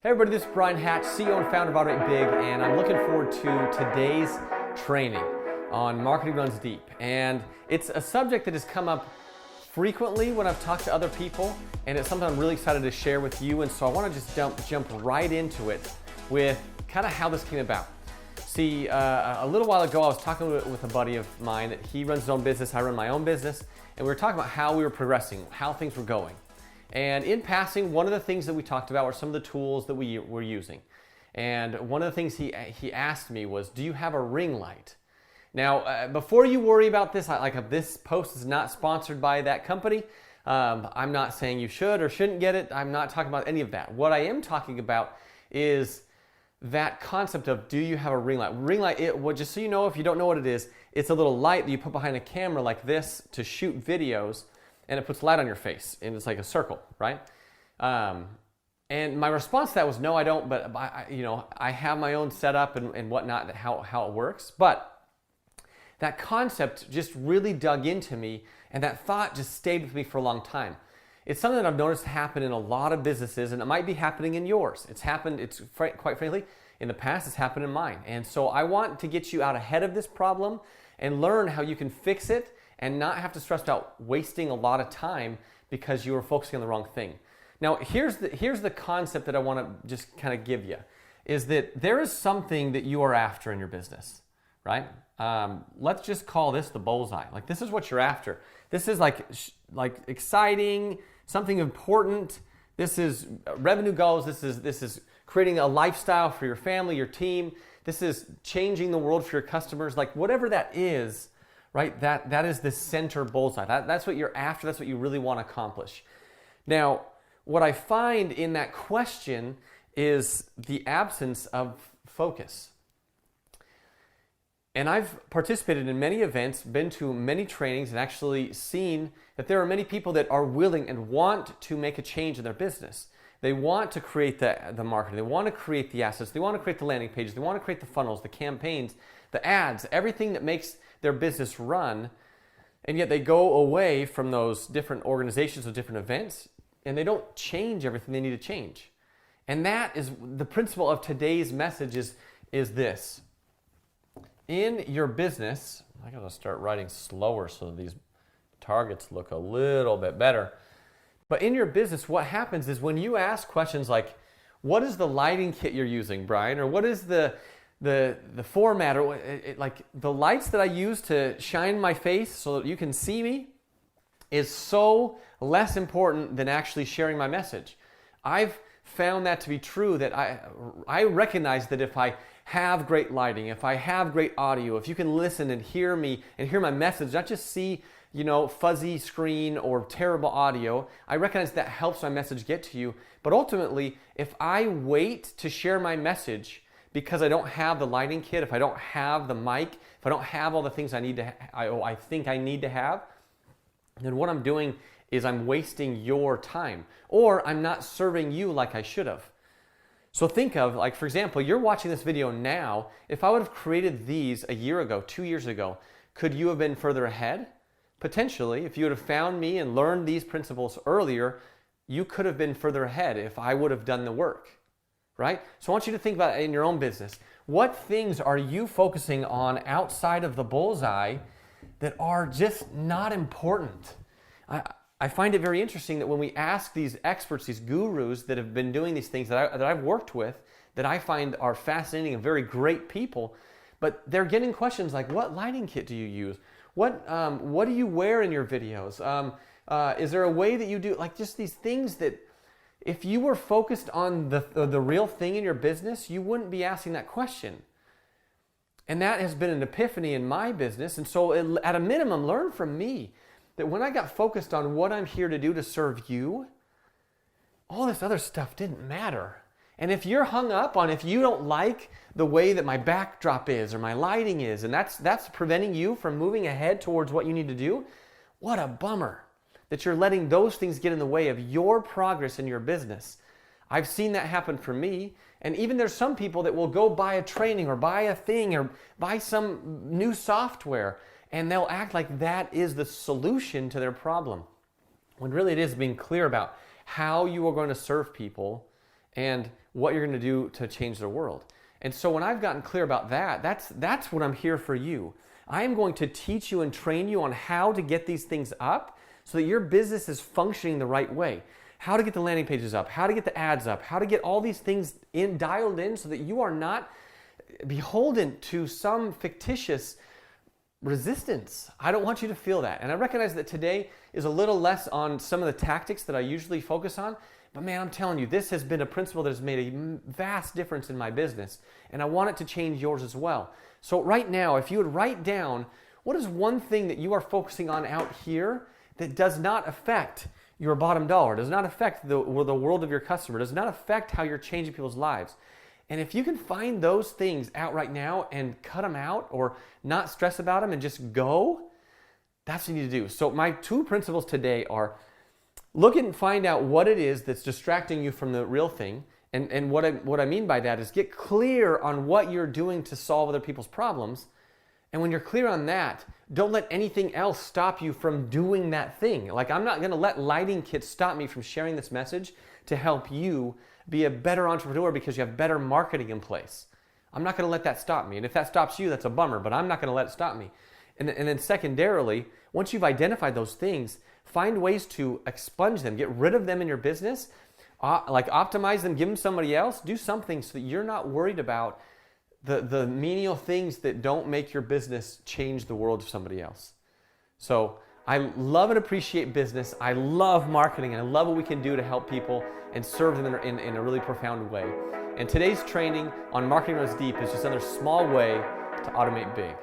Hey everybody, this is Brian Hatch, CEO and founder of Automate Big, and I'm looking forward to today's training on Marketing Runs Deep. And it's a subject that has come up frequently when I've talked to other people, and it's something I'm really excited to share with you. And so I want to just jump right into it with kind of how this came about. See, a little while ago I was talking with a buddy of mine. He runs his own business, I run my own business, and we were talking about how we were progressing, how things were going. And in passing, one of the things that we talked about were some of the tools that we were using. And one of the things he asked me was, do you have a ring light? Now, before you worry about this, this post is not sponsored by that company. I'm not saying you should or shouldn't get it. I'm not talking about any of that. What I am talking about is that concept of, do you have a ring light? Ring light, just so you know, if you don't know what it is, it's a little light that you put behind a camera like this to shoot videos, and it puts light on your face, and it's like a circle, right? And my response to that was, no, I don't, but I have my own setup and whatnot, how it works. But that concept just really dug into me, and that thought just stayed with me for a long time. It's something that I've noticed happen in a lot of businesses, and it might be happening in yours. Quite frankly, in the past, it's happened in mine. And so I want to get you out ahead of this problem and learn how you can fix it and not have to stress about wasting a lot of time because you were focusing on the wrong thing. Now, here's the concept that I want to just kind of give you, is that there is something that you are after in your business, right? Let's just call this the bullseye. Like, this is what you're after. This is like exciting, something important. This is revenue goals. This is creating a lifestyle for your family, your team. This is changing the world for your customers. Like, whatever that is, right? That is the center bullseye. That's what you're after. That's what you really want to accomplish. Now, what I find in that question is the absence of focus. And I've participated in many events, been to many trainings, and actually seen that there are many people that are willing and want to make a change in their business. They want to create the marketing. They want to create the assets. They want to create the landing pages. They want to create the funnels, the campaigns, the ads, everything that makes their business run. And yet they go away from those different organizations or different events, and they don't change everything they need to change. And that is the principle of today's message is this. In your business, I gotta start writing slower so these targets look a little bit better. But in your business, what happens is when you ask questions like, what is the lighting kit you're using, Brian? Or what is the format, or like the lights that I use to shine my face so that you can see me is so less important than actually sharing my message. I've found that to be true, that I recognize that if I have great lighting, if I have great audio, if you can listen and hear me and hear my message, not just see, fuzzy screen or terrible audio, I recognize that helps my message get to you. But ultimately, if I wait to share my message because I don't have the lighting kit, if I don't have the mic, if I don't have all the things I think I need to have, then what I'm doing is I'm wasting your time, or I'm not serving you like I should have. So think of, like, for example, you're watching this video now. If I would have created these a year ago, 2 years ago, could you have been further ahead? Potentially. If you would have found me and learned these principles earlier, you could have been further ahead if I would have done the work. Right? So I want you to think about it in your own business. What things are you focusing on outside of the bullseye that are just not important? I find it very interesting that when we ask these experts, these gurus that have been doing these things that I've worked with, that I find are fascinating and very great people, but they're getting questions like, what lighting kit do you use? What do you wear in your videos? Is there a way that you do, like, just these things that if you were focused on the real thing in your business, you wouldn't be asking that question. And that has been an epiphany in my business. And so at a minimum, learn from me that when I got focused on what I'm here to do to serve you, all this other stuff didn't matter. And if you're hung up on, if you don't like the way that my backdrop is or my lighting is, and that's preventing you from moving ahead towards what you need to do, what a bummer that you're letting those things get in the way of your progress in your business. I've seen that happen for me. And even there's some people that will go buy a training or buy a thing or buy some new software, and they'll act like that is the solution to their problem, when really it is being clear about how you are going to serve people and what you're going to do to change the world. And so when I've gotten clear about that, that's what I'm here for you. I am going to teach you and train you on how to get these things up so that your business is functioning the right way. How to get the landing pages up, how to get the ads up, how to get all these things dialed in so that you are not beholden to some fictitious resistance. I don't want you to feel that. And I recognize that today is a little less on some of the tactics that I usually focus on. But man, I'm telling you, this has been a principle that has made a vast difference in my business. And I want it to change yours as well. So right now, if you would write down, what is one thing that you are focusing on out here that does not affect your bottom dollar, does not affect the world of your customer, does not affect how you're changing people's lives. And if you can find those things out right now and cut them out or not stress about them and just go, that's what you need to do. So my 2 principles today are look and find out what it is that's distracting you from the real thing. And what I mean by that is get clear on what you're doing to solve other people's problems. And when you're clear on that, don't let anything else stop you from doing that thing. Like, I'm not going to let lighting kits stop me from sharing this message to help you be a better entrepreneur because you have better marketing in place. I'm not going to let that stop me. And if that stops you, that's a bummer, but I'm not going to let it stop me. And then secondarily, once you've identified those things, find ways to expunge them, get rid of them in your business, like optimize them, give them somebody else, do something so that you're not worried about the menial things that don't make your business change the world of somebody else. So I love and appreciate business. I love marketing. I love what we can do to help people and serve them in a really profound way. And today's training on Marketing Runs Deep is just another small way to automate big.